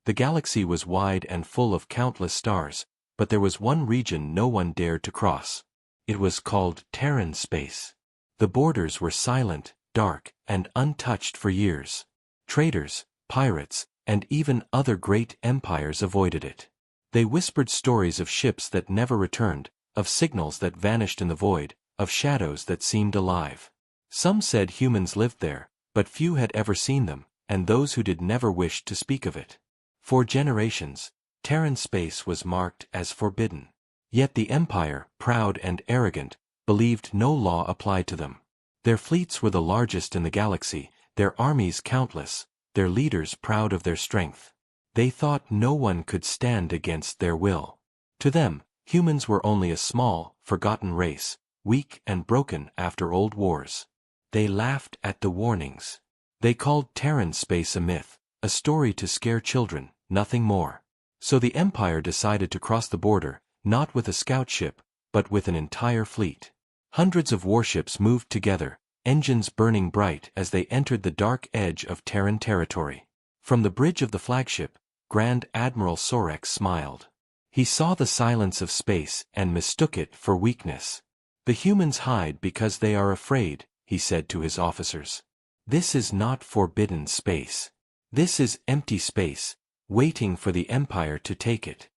The galaxy was wide and full of countless stars, but there was one region no one dared to cross. It was called Terran space. The borders were silent, dark, and untouched for years. Traders, pirates, and even other great empires avoided it. They whispered stories of ships that never returned, of signals that vanished in the void, of shadows that seemed alive. Some said humans lived there, but few had ever seen them, and those who did never wished to speak of it. For generations, Terran space was marked as forbidden. Yet the Empire, proud and arrogant, believed no law applied to them. Their fleets were the largest in the galaxy, their armies countless, their leaders proud of their strength. They thought no one could stand against their will. To them, humans were only a small, forgotten race, weak and broken after old wars. They laughed at the warnings. They called Terran space a myth, a story to scare children, nothing more. So the Empire decided to cross the border, not with a scout ship, but with an entire fleet. Hundreds of warships moved together, engines burning bright as they entered the dark edge of Terran territory. From the bridge of the flagship, Grand Admiral Sorek smiled. He saw the silence of space and mistook it for weakness. "The humans hide because they are afraid," he said to his officers. "This is not forbidden space. This is empty space, waiting for the Empire to take it."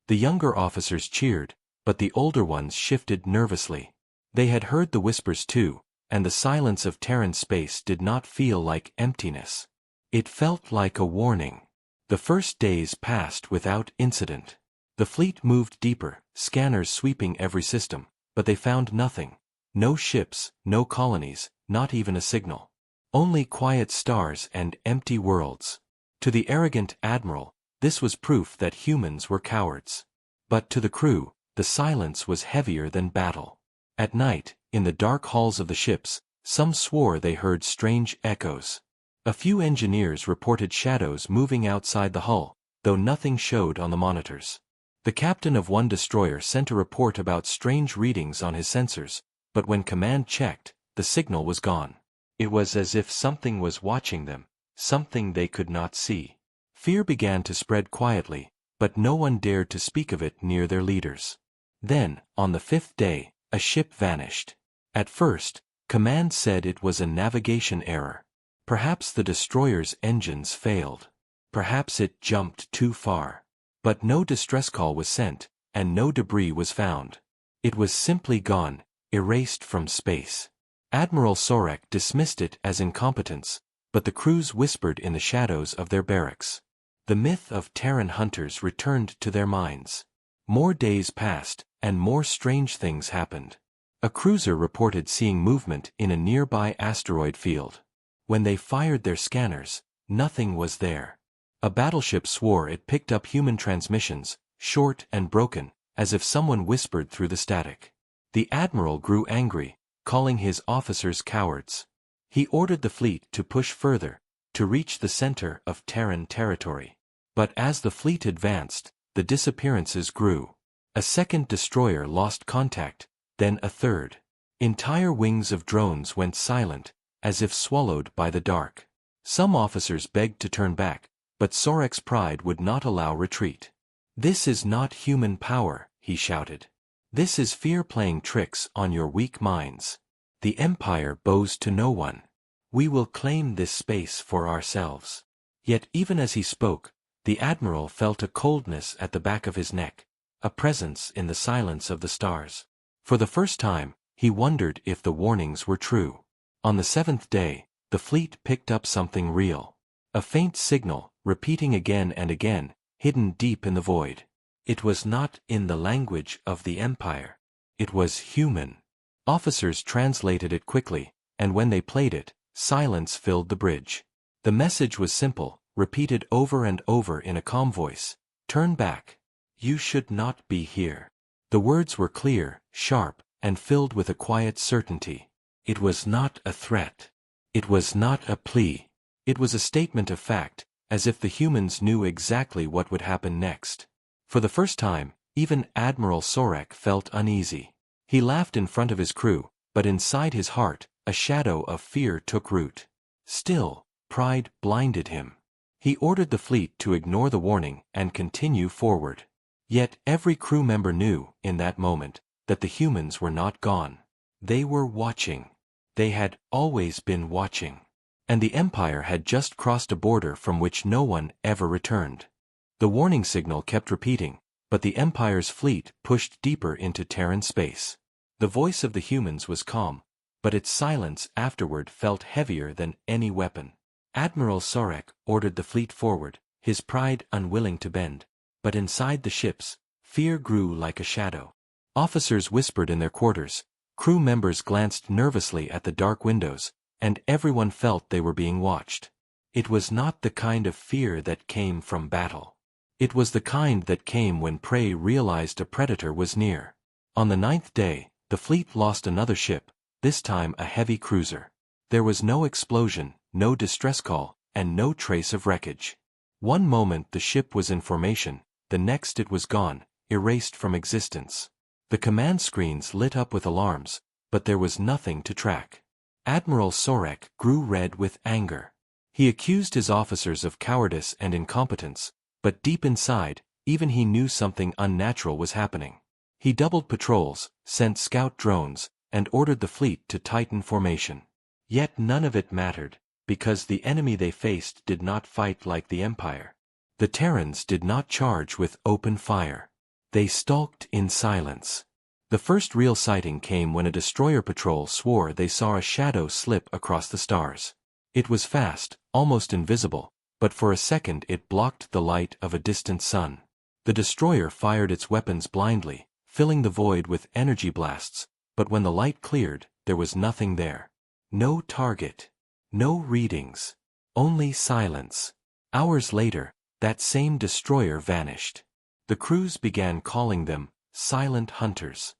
The younger officers cheered, but the older ones shifted nervously. They had heard the whispers too, and the silence of Terran space did not feel like emptiness. It felt like a warning. The first days passed without incident. The fleet moved deeper, scanners sweeping every system, but they found nothing. No ships, no colonies, not even a signal. Only quiet stars and empty worlds. To the arrogant admiral, this was proof that humans were cowards. But to the crew, the silence was heavier than battle. At night, in the dark halls of the ships, some swore they heard strange echoes. A few engineers reported shadows moving outside the hull, though nothing showed on the monitors. The captain of one destroyer sent a report about strange readings on his sensors, but when command checked, the signal was gone. It was as if something was watching them, something they could not see. Fear began to spread quietly, but no one dared to speak of it near their leaders. Then, on the 5th day, a ship vanished. At first, command said it was a navigation error. Perhaps the destroyer's engines failed. Perhaps it jumped too far. But no distress call was sent, and no debris was found. It was simply gone, erased from space. Admiral Sorek dismissed it as incompetence, but the crews whispered in the shadows of their barracks. The myth of Terran hunters returned to their minds. More days passed, and more strange things happened. A cruiser reported seeing movement in a nearby asteroid field. When they fired their scanners, nothing was there. A battleship swore it picked up human transmissions, short and broken, as if someone whispered through the static. The admiral grew angry, calling his officers cowards. He ordered the fleet to push further, to reach the center of Terran territory. But as the fleet advanced, the disappearances grew. A second destroyer lost contact, then a third. Entire wings of drones went silent, as if swallowed by the dark. Some officers begged to turn back, but Sorek's pride would not allow retreat. "This is not human power," he shouted. "This is fear playing tricks on your weak minds. The Empire bows to no one. We will claim this space for ourselves." Yet even as he spoke, the admiral felt a coldness at the back of his neck, a presence in the silence of the stars. For the first time, he wondered if the warnings were true. On the 7th day, the fleet picked up something real. A faint signal, repeating again and again, hidden deep in the void. It was not in the language of the Empire. It was human. Officers translated it quickly, and when they played it, silence filled the bridge. The message was simple, repeated over and over in a calm voice. "Turn back. You should not be here." The words were clear, sharp, and filled with a quiet certainty. It was not a threat. It was not a plea. It was a statement of fact, as if the humans knew exactly what would happen next. For the first time, even Admiral Sorek felt uneasy. He laughed in front of his crew, but inside his heart, a shadow of fear took root. Still, pride blinded him. He ordered the fleet to ignore the warning and continue forward. Yet every crew member knew, in that moment, that the humans were not gone. They were watching. They had always been watching. And the Empire had just crossed a border from which no one ever returned. The warning signal kept repeating, but the Empire's fleet pushed deeper into Terran space. The voice of the humans was calm, but its silence afterward felt heavier than any weapon. Admiral Sorek ordered the fleet forward, his pride unwilling to bend. But inside the ships, fear grew like a shadow. Officers whispered in their quarters, crew members glanced nervously at the dark windows, and everyone felt they were being watched. It was not the kind of fear that came from battle. It was the kind that came when prey realized a predator was near. On the 9th day, the fleet lost another ship, this time a heavy cruiser. There was no explosion, no distress call, and no trace of wreckage. One moment the ship was in formation, the next it was gone, erased from existence. The command screens lit up with alarms, but there was nothing to track. Admiral Sorek grew red with anger. He accused his officers of cowardice and incompetence, but deep inside, even he knew something unnatural was happening. He doubled patrols, sent scout drones, and ordered the fleet to tighten formation. Yet none of it mattered, because the enemy they faced did not fight like the Empire. The Terrans did not charge with open fire. They stalked in silence. The first real sighting came when a destroyer patrol swore they saw a shadow slip across the stars. It was fast, almost invisible, but for a second it blocked the light of a distant sun. The destroyer fired its weapons blindly, filling the void with energy blasts, but when the light cleared, there was nothing there. No target. No readings. Only silence. Hours later, that same destroyer vanished. The crews began calling them silent hunters.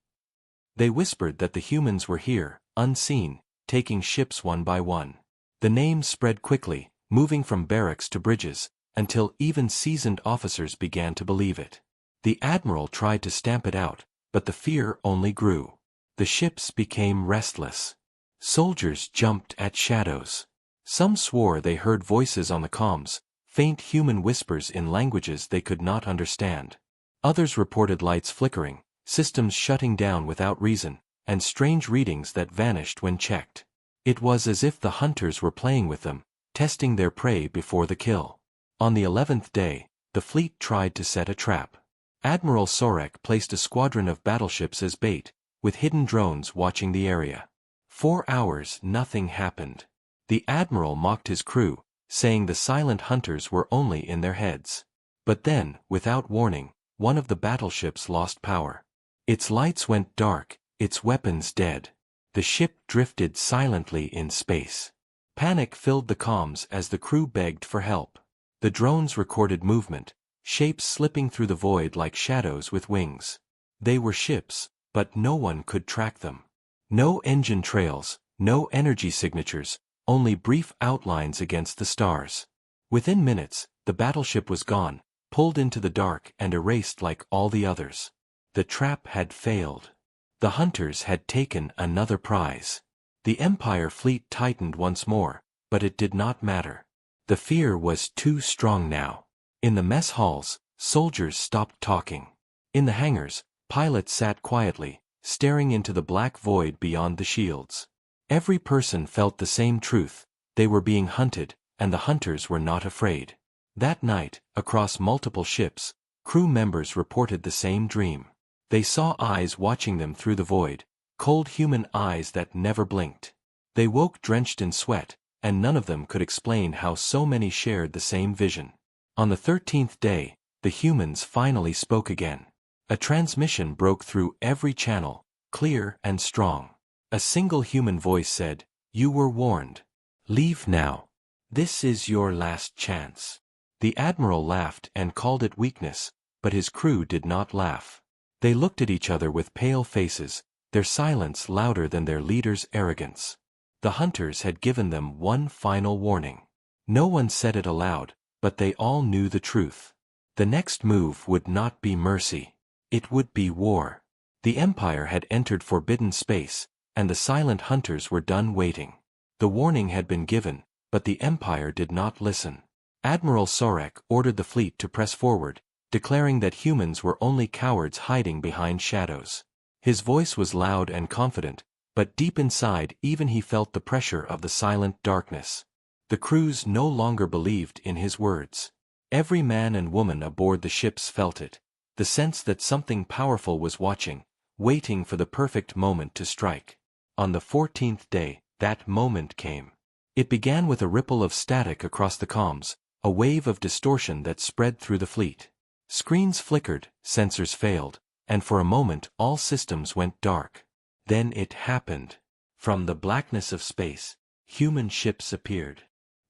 They whispered that the humans were here, unseen, taking ships one by one. The name spread quickly, moving from barracks to bridges, until even seasoned officers began to believe it. The admiral tried to stamp it out, but the fear only grew. The ships became restless. Soldiers jumped at shadows. Some swore they heard voices on the comms, faint human whispers in languages they could not understand. Others reported lights flickering, systems shutting down without reason, and strange readings that vanished when checked. It was as if the hunters were playing with them, testing their prey before the kill. On the 11th day, the fleet tried to set a trap. Admiral Sorek placed a squadron of battleships as bait, with hidden drones watching the area. 4 hours nothing happened. The admiral mocked his crew, saying the silent hunters were only in their heads. But then, without warning, one of the battleships lost power. Its lights went dark, its weapons dead. The ship drifted silently in space. Panic filled the comms as the crew begged for help. The drones recorded movement, shapes slipping through the void like shadows with wings. They were ships, but no one could track them. No engine trails, no energy signatures, only brief outlines against the stars. Within minutes, the battleship was gone, pulled into the dark and erased like all the others. The trap had failed. The hunters had taken another prize. The Empire fleet tightened once more, but it did not matter. The fear was too strong now. In the mess halls, soldiers stopped talking. In the hangars, pilots sat quietly, staring into the black void beyond the shields. Every person felt the same truth: they were being hunted, and the hunters were not afraid. That night, across multiple ships, crew members reported the same dream. They saw eyes watching them through the void, cold human eyes that never blinked. They woke drenched in sweat, and none of them could explain how so many shared the same vision. On the 13th day, the humans finally spoke again. A transmission broke through every channel, clear and strong. A single human voice said, "You were warned. Leave now. This is your last chance." The admiral laughed and called it weakness, but his crew did not laugh. They looked at each other with pale faces, their silence louder than their leader's arrogance. The hunters had given them one final warning. No one said it aloud, but they all knew the truth. The next move would not be mercy. It would be war. The Empire had entered forbidden space, and the silent hunters were done waiting. The warning had been given, but the Empire did not listen. Admiral Sorek ordered the fleet to press forward, declaring that humans were only cowards hiding behind shadows. His voice was loud and confident, but deep inside even he felt the pressure of the silent darkness. The crews no longer believed in his words. Every man and woman aboard the ships felt it, the sense that something powerful was watching, waiting for the perfect moment to strike. On the 14th day, that moment came. It began with a ripple of static across the comms, a wave of distortion that spread through the fleet. Screens flickered, sensors failed, and for a moment all systems went dark. Then it happened. From the blackness of space, human ships appeared.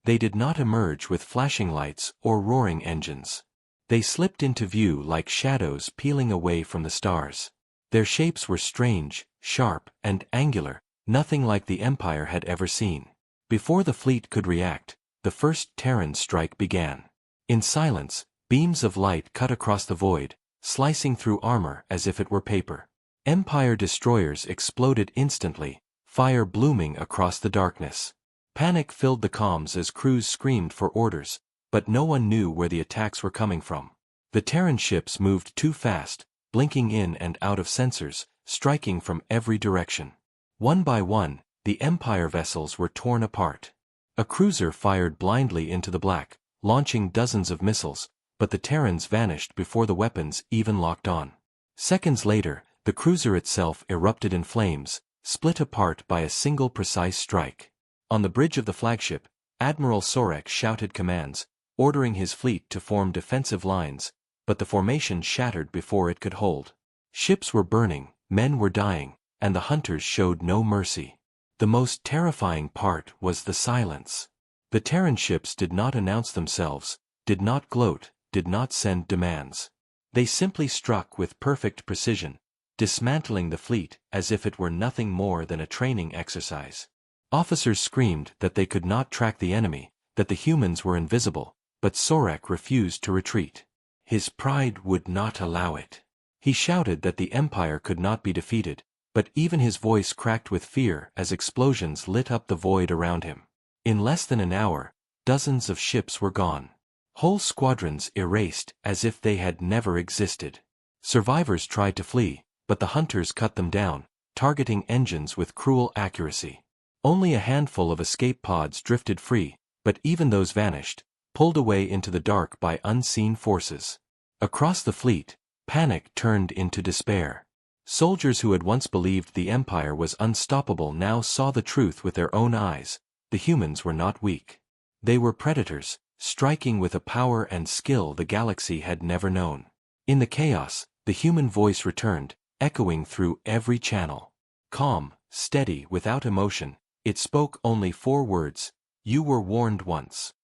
They did not emerge with flashing lights or roaring engines. They slipped into view like shadows peeling away from the stars. Their shapes were strange, sharp, and angular, nothing like the Empire had ever seen. Before the fleet could react, the first Terran strike began. In silence, beams of light cut across the void, slicing through armor as if it were paper. Empire destroyers exploded instantly, fire blooming across the darkness. Panic filled the comms as crews screamed for orders, but no one knew where the attacks were coming from. The Terran ships moved too fast, blinking in and out of sensors, striking from every direction. One by one, the Empire vessels were torn apart. A cruiser fired blindly into the black, launching dozens of missiles, but the Terrans vanished before the weapons even locked on. Seconds later, the cruiser itself erupted in flames, split apart by a single precise strike. On the bridge of the flagship, Admiral Sorek shouted commands, ordering his fleet to form defensive lines, but the formation shattered before it could hold. Ships were burning, men were dying, and the hunters showed no mercy. The most terrifying part was the silence. The Terran ships did not announce themselves, did not gloat, did not send demands. They simply struck with perfect precision, dismantling the fleet as if it were nothing more than a training exercise. Officers screamed that they could not track the enemy, that the humans were invisible, but Sorek refused to retreat. His pride would not allow it. He shouted that the Empire could not be defeated, but even his voice cracked with fear as explosions lit up the void around him. In less than an hour, dozens of ships were gone. Whole squadrons erased as if they had never existed. Survivors tried to flee, but the hunters cut them down, targeting engines with cruel accuracy. Only a handful of escape pods drifted free, but even those vanished, pulled away into the dark by unseen forces. Across the fleet, panic turned into despair. Soldiers who had once believed the Empire was unstoppable now saw the truth with their own eyes. The humans were not weak. They were predators, striking with a power and skill the galaxy had never known. In the chaos, the human voice returned, echoing through every channel. Calm, steady, without emotion, it spoke only 4 words: "You were warned once."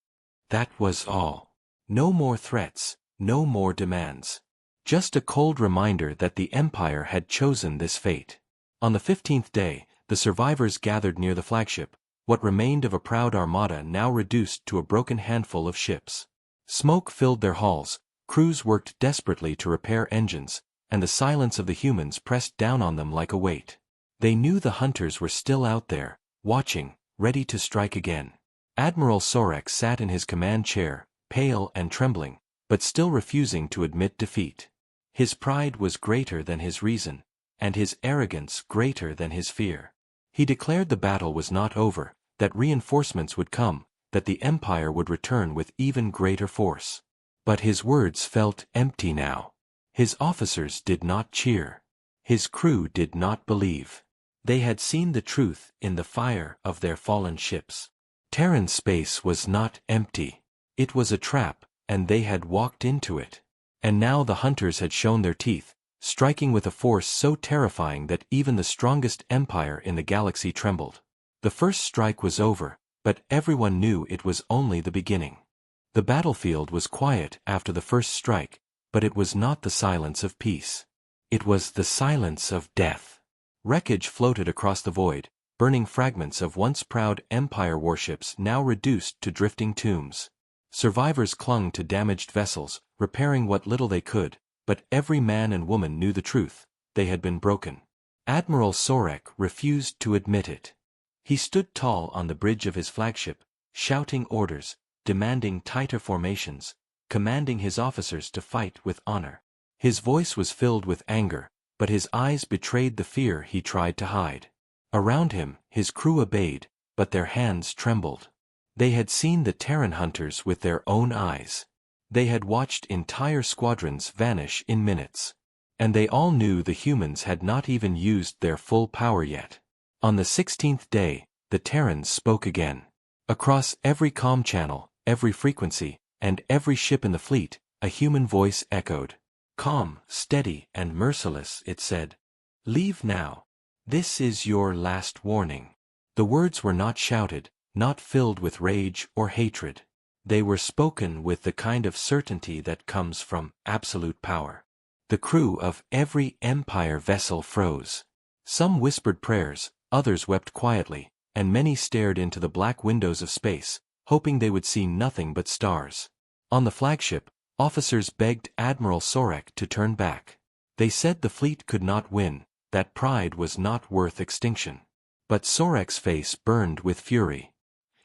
That was all. No more threats, no more demands. Just a cold reminder that the Empire had chosen this fate. On the 15th day, the survivors gathered near the flagship, what remained of a proud armada now reduced to a broken handful of ships. Smoke filled their halls, crews worked desperately to repair engines, and the silence of the humans pressed down on them like a weight. They knew the hunters were still out there, watching, ready to strike again. Admiral Sorek sat in his command chair, pale and trembling, but still refusing to admit defeat. His pride was greater than his reason, and his arrogance greater than his fear. He declared the battle was not over, that reinforcements would come, that the Empire would return with even greater force. But his words felt empty now. His officers did not cheer. His crew did not believe. They had seen the truth in the fire of their fallen ships. Terran space was not empty. It was a trap, and they had walked into it. And now the hunters had shown their teeth, striking with a force so terrifying that even the strongest empire in the galaxy trembled. The first strike was over, but everyone knew it was only the beginning. The battlefield was quiet after the first strike, but it was not the silence of peace. It was the silence of death. Wreckage floated across the void, burning fragments of once proud Empire warships now reduced to drifting tombs. Survivors clung to damaged vessels, repairing what little they could, but every man and woman knew the truth: they had been broken. Admiral Sorek refused to admit it. He stood tall on the bridge of his flagship, shouting orders, demanding tighter formations, commanding his officers to fight with honor. His voice was filled with anger, but his eyes betrayed the fear he tried to hide. Around him, his crew obeyed, but their hands trembled. They had seen the Terran hunters with their own eyes. They had watched entire squadrons vanish in minutes. And they all knew the humans had not even used their full power yet. On the 16th day, the Terrans spoke again. Across every comm channel, every frequency, and every ship in the fleet, a human voice echoed. Calm, steady, and merciless, it said. Leave now. This is your last warning. The words were not shouted, not filled with rage or hatred. They were spoken with the kind of certainty that comes from absolute power. The crew of every Empire vessel froze. Some whispered prayers, others wept quietly, and many stared into the black windows of space, hoping they would see nothing but stars. On the flagship, officers begged Admiral Sorek to turn back. They said the fleet could not win, that pride was not worth extinction. But Sorek's face burned with fury.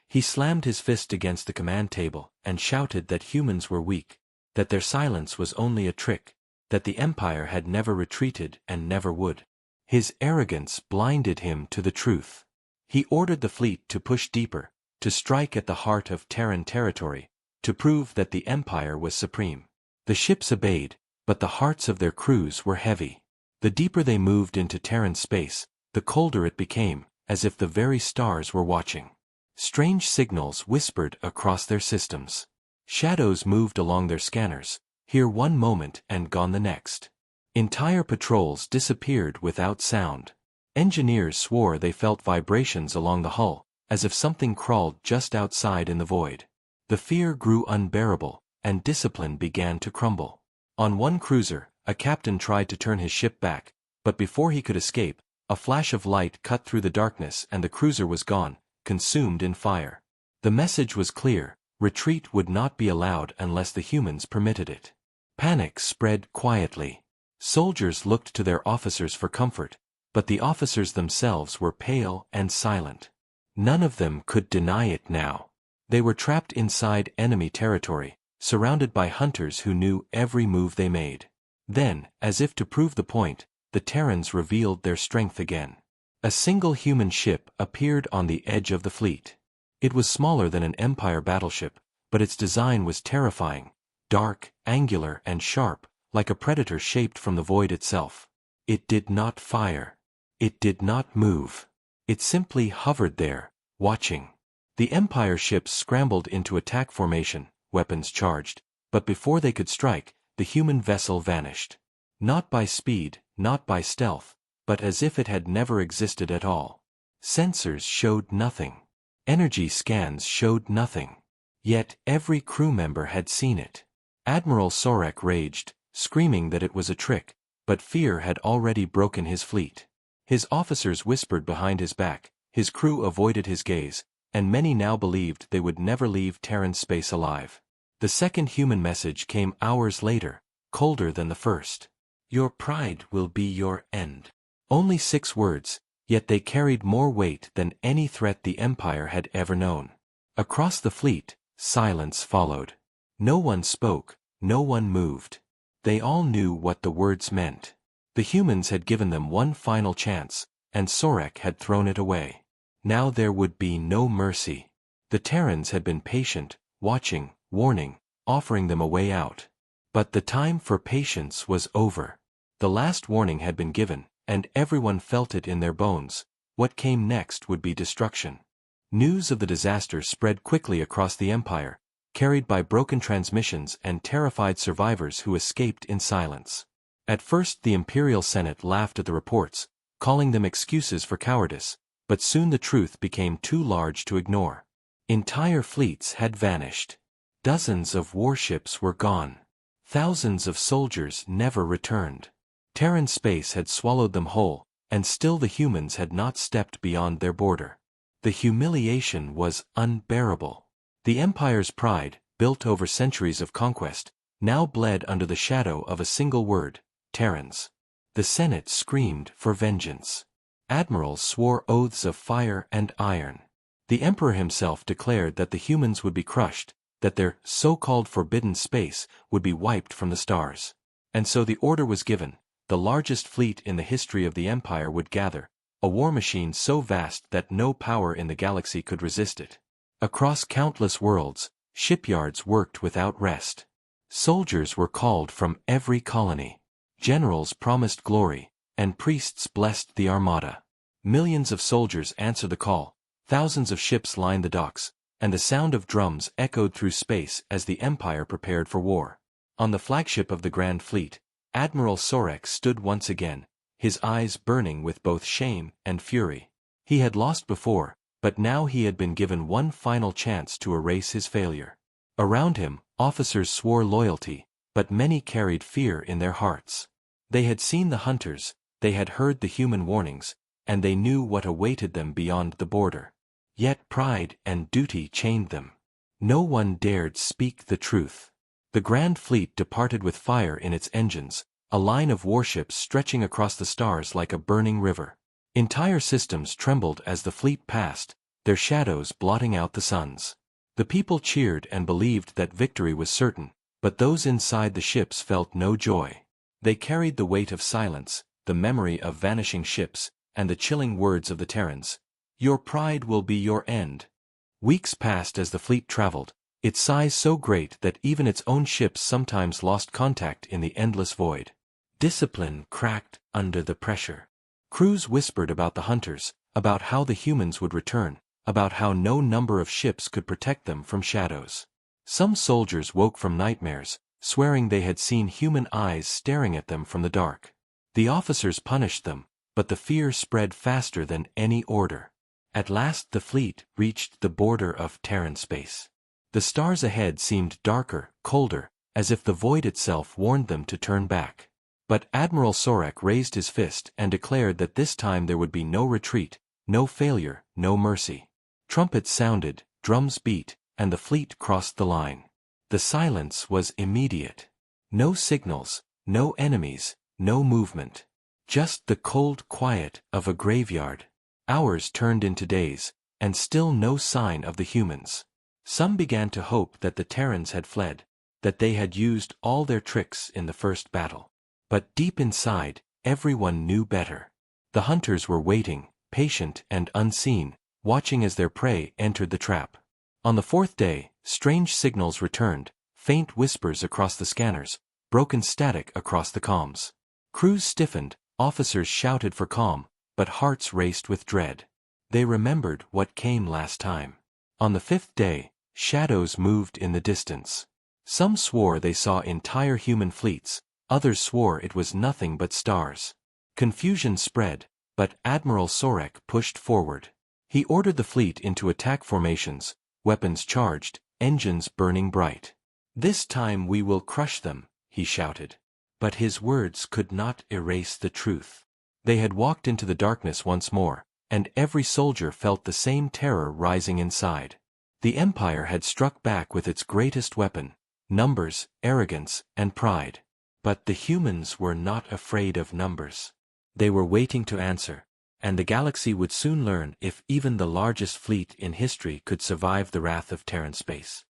He slammed his fist against the command table and shouted that humans were weak, that their silence was only a trick, that the Empire had never retreated and never would. His arrogance blinded him to the truth. He ordered the fleet to push deeper, to strike at the heart of Terran territory, to prove that the Empire was supreme. The ships obeyed, but the hearts of their crews were heavy. The deeper they moved into Terran space, the colder it became, as if the very stars were watching. Strange signals whispered across their systems. Shadows moved along their scanners, here one moment and gone the next. Entire patrols disappeared without sound. Engineers swore they felt vibrations along the hull, as if something crawled just outside in the void. The fear grew unbearable, and discipline began to crumble. On one cruiser, a captain tried to turn his ship back, but before he could escape, a flash of light cut through the darkness and the cruiser was gone, consumed in fire. The message was clear: retreat would not be allowed unless the humans permitted it. Panic spread quietly. Soldiers looked to their officers for comfort, but the officers themselves were pale and silent. None of them could deny it now. They were trapped inside enemy territory, surrounded by hunters who knew every move they made. Then, as if to prove the point, the Terrans revealed their strength again. A single human ship appeared on the edge of the fleet. It was smaller than an Empire battleship, but its design was terrifying, dark, angular, and sharp, like a predator shaped from the void itself. It did not fire. It did not move. It simply hovered there, watching. The Empire ships scrambled into attack formation, weapons charged, but before they could strike, the human vessel vanished. Not by speed, not by stealth, but as if it had never existed at all. Sensors showed nothing. Energy scans showed nothing. Yet every crew member had seen it. Admiral Sorek raged, screaming that it was a trick, but fear had already broken his fleet. His officers whispered behind his back, his crew avoided his gaze, and many now believed they would never leave Terran space alive. The second human message came hours later, colder than the first. Your pride will be your end. Only 6 words, yet they carried more weight than any threat the Empire had ever known. Across the fleet, silence followed. No one spoke, no one moved. They all knew what the words meant. The humans had given them one final chance, and Sorek had thrown it away. Now there would be no mercy. The Terrans had been patient, watching, warning, offering them a way out. But the time for patience was over. The last warning had been given, and everyone felt it in their bones. What came next would be destruction. News of the disaster spread quickly across the Empire, carried by broken transmissions and terrified survivors who escaped in silence. At first the Imperial Senate laughed at the reports, calling them excuses for cowardice, but soon the truth became too large to ignore. Entire fleets had vanished. Dozens of warships were gone. Thousands of soldiers never returned. Terran space had swallowed them whole, and still the humans had not stepped beyond their border. The humiliation was unbearable. The Empire's pride, built over centuries of conquest, now bled under the shadow of a single word: Terrans. The Senate screamed for vengeance. Admirals swore oaths of fire and iron. The Emperor himself declared that the humans would be crushed, that their so-called forbidden space would be wiped from the stars. And so the order was given: the largest fleet in the history of the Empire would gather, a war machine so vast that no power in the galaxy could resist it. Across countless worlds, shipyards worked without rest. Soldiers were called from every colony. Generals promised glory, and priests blessed the armada. Millions of soldiers answered the call, thousands of ships lined the docks, and the sound of drums echoed through space as the Empire prepared for war. On the flagship of the Grand Fleet, Admiral Sorek stood once again, his eyes burning with both shame and fury. He had lost before, but now he had been given one final chance to erase his failure. Around him, officers swore loyalty, but many carried fear in their hearts. They had seen the hunters, they had heard the human warnings, and they knew what awaited them beyond the border. Yet pride and duty chained them. No one dared speak the truth. The Grand Fleet departed with fire in its engines, a line of warships stretching across the stars like a burning river. Entire systems trembled as the fleet passed, their shadows blotting out the suns. The people cheered and believed that victory was certain, but those inside the ships felt no joy. They carried the weight of silence, the memory of vanishing ships, and the chilling words of the Terrans. Your pride will be your end. Weeks passed as the fleet traveled, its size so great that even its own ships sometimes lost contact in the endless void. Discipline cracked under the pressure. Crews whispered about the hunters, about how the humans would return, about how no number of ships could protect them from shadows. Some soldiers woke from nightmares, swearing they had seen human eyes staring at them from the dark. The officers punished them, but the fear spread faster than any order. At last the fleet reached the border of Terran space. The stars ahead seemed darker, colder, as if the void itself warned them to turn back. But Admiral Sorek raised his fist and declared that this time there would be no retreat, no failure, no mercy. Trumpets sounded, drums beat, and the fleet crossed the line. The silence was immediate. No signals, no enemies, no movement. Just the cold quiet of a graveyard. Hours turned into days, and still no sign of the humans. Some began to hope that the Terrans had fled, that they had used all their tricks in the first battle. But deep inside, everyone knew better. The hunters were waiting, patient and unseen, watching as their prey entered the trap. On the fourth day, strange signals returned, faint whispers across the scanners, broken static across the comms. Crews stiffened, officers shouted for calm, but hearts raced with dread. They remembered what came last time. On the fifth day, shadows moved in the distance. Some swore they saw entire human fleets, others swore it was nothing but stars. Confusion spread, but Admiral Sorek pushed forward. He ordered the fleet into attack formations, weapons charged, engines burning bright. This time we will crush them, he shouted. But his words could not erase the truth. They had walked into the darkness once more, and every soldier felt the same terror rising inside. The Empire had struck back with its greatest weapon: numbers, arrogance, and pride. But the humans were not afraid of numbers. They were waiting to answer, and the galaxy would soon learn if even the largest fleet in history could survive the wrath of Terran space.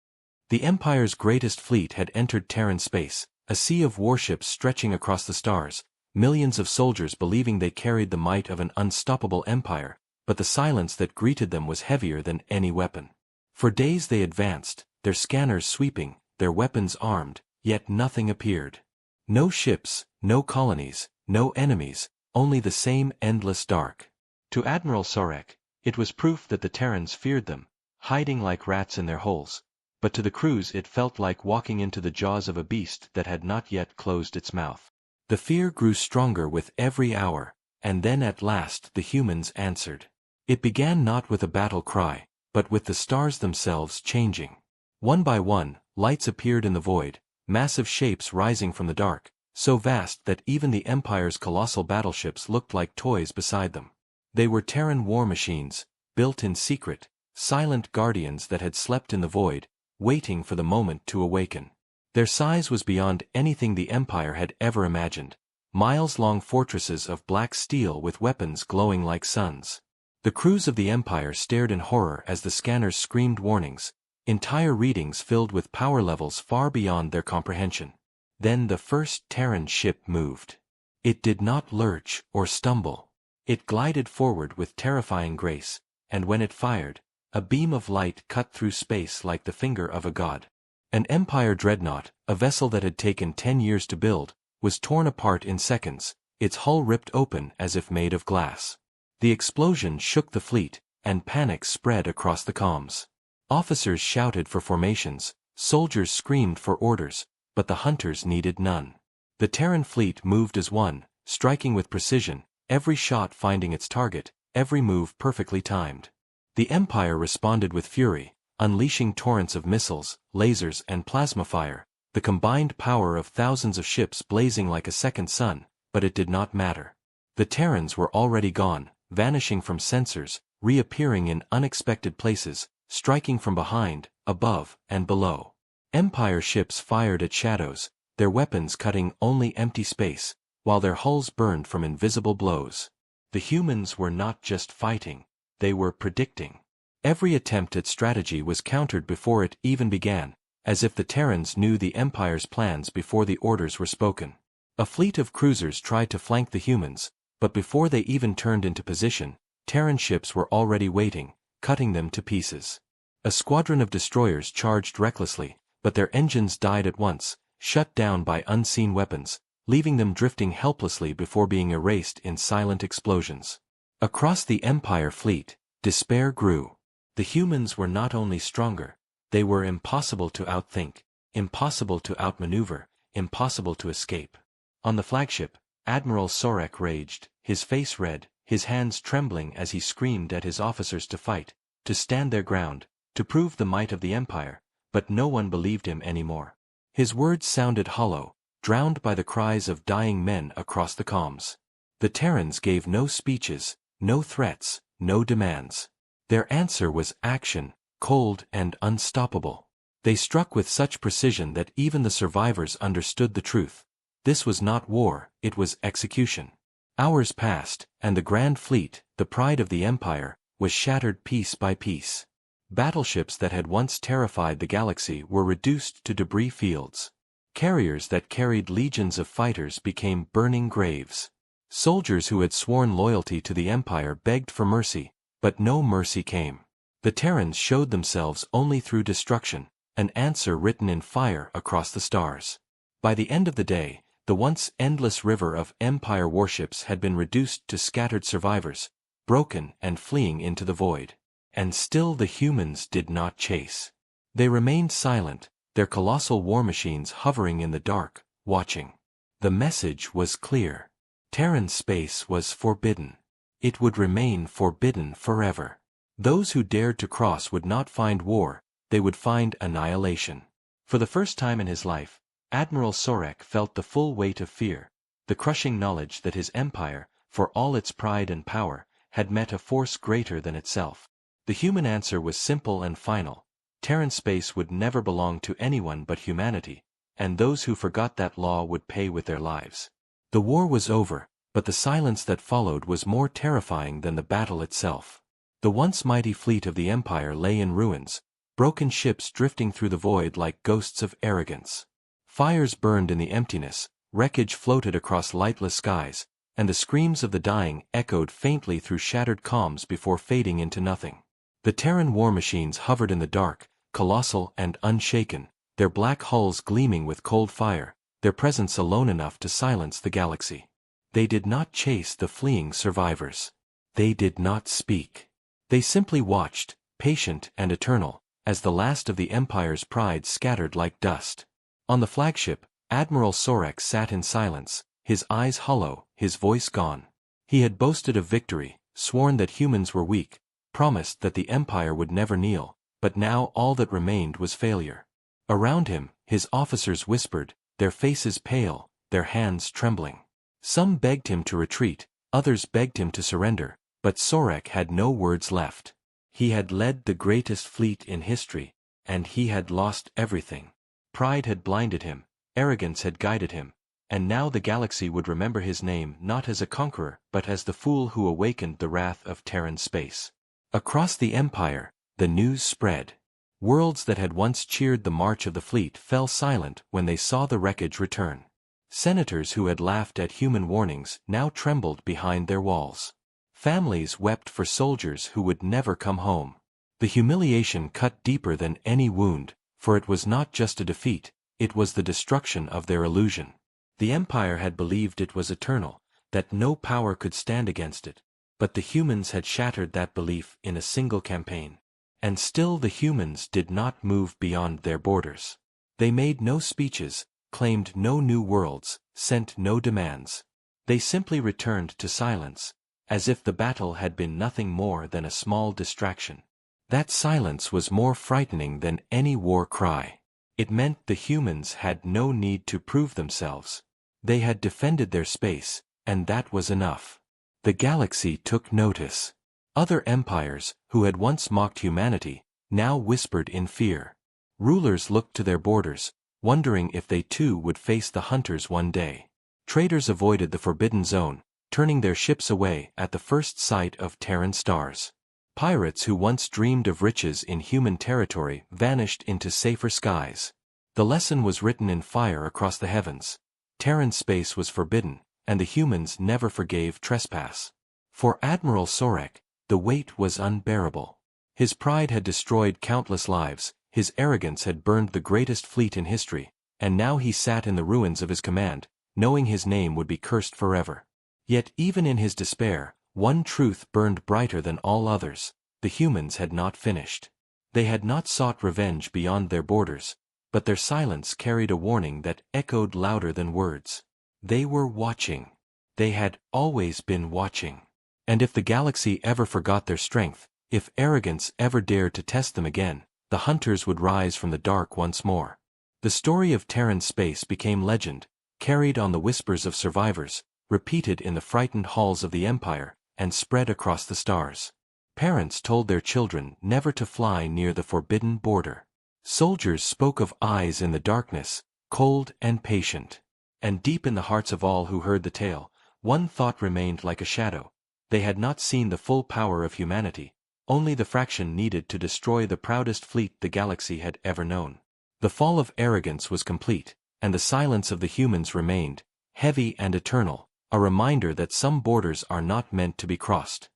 The Empire's greatest fleet had entered Terran space, a sea of warships stretching across the stars, millions of soldiers believing they carried the might of an unstoppable empire, but the silence that greeted them was heavier than any weapon. For days they advanced, their scanners sweeping, their weapons armed, yet nothing appeared. No ships, no colonies, no enemies, only the same endless dark. To Admiral Sorek, it was proof that the Terrans feared them, hiding like rats in their holes, but to the crews it felt like walking into the jaws of a beast that had not yet closed its mouth. The fear grew stronger with every hour, and then at last the humans answered. It began not with a battle cry, but with the stars themselves changing. One by one, lights appeared in the void, massive shapes rising from the dark, so vast that even the Empire's colossal battleships looked like toys beside them. They were Terran war machines, built in secret, silent guardians that had slept in the void, waiting for the moment to awaken. Their size was beyond anything the Empire had ever imagined, miles-long fortresses of black steel with weapons glowing like suns. The crews of the Empire stared in horror as the scanners screamed warnings, entire readings filled with power levels far beyond their comprehension. Then the first Terran ship moved. It did not lurch or stumble. It glided forward with terrifying grace, and when it fired, a beam of light cut through space like the finger of a god. An Empire dreadnought, a vessel that had taken 10 years to build, was torn apart in seconds, its hull ripped open as if made of glass. The explosion shook the fleet, and panic spread across the comms. Officers shouted for formations, soldiers screamed for orders, but the hunters needed none. The Terran fleet moved as one, striking with precision, every shot finding its target, every move perfectly timed. The Empire responded with fury, unleashing torrents of missiles, lasers and plasma fire, the combined power of thousands of ships blazing like a second sun, but it did not matter. The Terrans were already gone, vanishing from sensors, reappearing in unexpected places, striking from behind, above, and below. Empire ships fired at shadows, their weapons cutting only empty space, while their hulls burned from invisible blows. The humans were not just fighting, they were predicting. Every attempt at strategy was countered before it even began, as if the Terrans knew the Empire's plans before the orders were spoken. A fleet of cruisers tried to flank the humans, but before they even turned into position, Terran ships were already waiting, cutting them to pieces. A squadron of destroyers charged recklessly, but their engines died at once, shut down by unseen weapons, leaving them drifting helplessly before being erased in silent explosions. Across the Empire fleet, despair grew. The humans were not only stronger, they were impossible to outthink, impossible to outmaneuver, impossible to escape. On the flagship, Admiral Sorek raged, his face red, his hands trembling as he screamed at his officers to fight, to stand their ground, to prove the might of the Empire, but no one believed him anymore. His words sounded hollow, drowned by the cries of dying men across the comms. The Terrans gave no speeches, no threats, no demands. Their answer was action, cold and unstoppable. They struck with such precision that even the survivors understood the truth. This was not war, it was execution. Hours passed, and the Grand Fleet, the pride of the Empire, was shattered piece by piece. Battleships that had once terrified the galaxy were reduced to debris fields. Carriers that carried legions of fighters became burning graves. Soldiers who had sworn loyalty to the Empire begged for mercy, but no mercy came. The Terrans showed themselves only through destruction, an answer written in fire across the stars. By the end of the day, the once endless river of Empire warships had been reduced to scattered survivors, broken and fleeing into the void. And still the humans did not chase. They remained silent, their colossal war machines hovering in the dark, watching. The message was clear. Terran space was forbidden. It would remain forbidden forever. Those who dared to cross would not find war, they would find annihilation. For the first time in his life, Admiral Sorek felt the full weight of fear, the crushing knowledge that his empire, for all its pride and power, had met a force greater than itself. The human answer was simple and final. Terran space would never belong to anyone but humanity, and those who forgot that law would pay with their lives. The war was over, but the silence that followed was more terrifying than the battle itself. The once mighty fleet of the Empire lay in ruins, broken ships drifting through the void like ghosts of arrogance. Fires burned in the emptiness, wreckage floated across lightless skies, and the screams of the dying echoed faintly through shattered comms before fading into nothing. The Terran war machines hovered in the dark, colossal and unshaken, their black hulls gleaming with cold fire, their presence alone enough to silence the galaxy. They did not chase the fleeing survivors. They did not speak. They simply watched, patient and eternal, as the last of the Empire's pride scattered like dust. On the flagship, Admiral Sorek sat in silence, his eyes hollow, his voice gone. He had boasted of victory, sworn that humans were weak, promised that the Empire would never kneel, but now all that remained was failure. Around him, his officers whispered, their faces pale, their hands trembling. Some begged him to retreat, others begged him to surrender, but Sorek had no words left. He had led the greatest fleet in history, and he had lost everything. Pride had blinded him, arrogance had guided him, and now the galaxy would remember his name not as a conqueror but as the fool who awakened the wrath of Terran space. Across the Empire, the news spread. Worlds that had once cheered the march of the fleet fell silent when they saw the wreckage return. Senators who had laughed at human warnings now trembled behind their walls. Families wept for soldiers who would never come home. The humiliation cut deeper than any wound, for it was not just a defeat, it was the destruction of their illusion. The Empire had believed it was eternal, that no power could stand against it, but the humans had shattered that belief in a single campaign. And still the humans did not move beyond their borders. They made no speeches, claimed no new worlds, sent no demands. They simply returned to silence, as if the battle had been nothing more than a small distraction. That silence was more frightening than any war cry. It meant the humans had no need to prove themselves. They had defended their space, and that was enough. The galaxy took notice. Other empires, who had once mocked humanity, now whispered in fear. Rulers looked to their borders, wondering if they too would face the hunters one day. Traders avoided the forbidden zone, turning their ships away at the first sight of Terran stars. Pirates who once dreamed of riches in human territory vanished into safer skies. The lesson was written in fire across the heavens. Terran space was forbidden, and the humans never forgave trespass. For Admiral Sorek, the weight was unbearable. His pride had destroyed countless lives, his arrogance had burned the greatest fleet in history, and now he sat in the ruins of his command, knowing his name would be cursed forever. Yet even in his despair, one truth burned brighter than all others: the humans had not finished. They had not sought revenge beyond their borders, but their silence carried a warning that echoed louder than words. They were watching. They had always been watching. And if the galaxy ever forgot their strength, if arrogance ever dared to test them again, the hunters would rise from the dark once more. The story of Terran space became legend, carried on the whispers of survivors, repeated in the frightened halls of the Empire, and spread across the stars. Parents told their children never to fly near the forbidden border. Soldiers spoke of eyes in the darkness, cold and patient. And deep in the hearts of all who heard the tale, one thought remained like a shadow. They had not seen the full power of humanity, only the fraction needed to destroy the proudest fleet the galaxy had ever known. The fall of arrogance was complete, and the silence of the humans remained, heavy and eternal, a reminder that some borders are not meant to be crossed.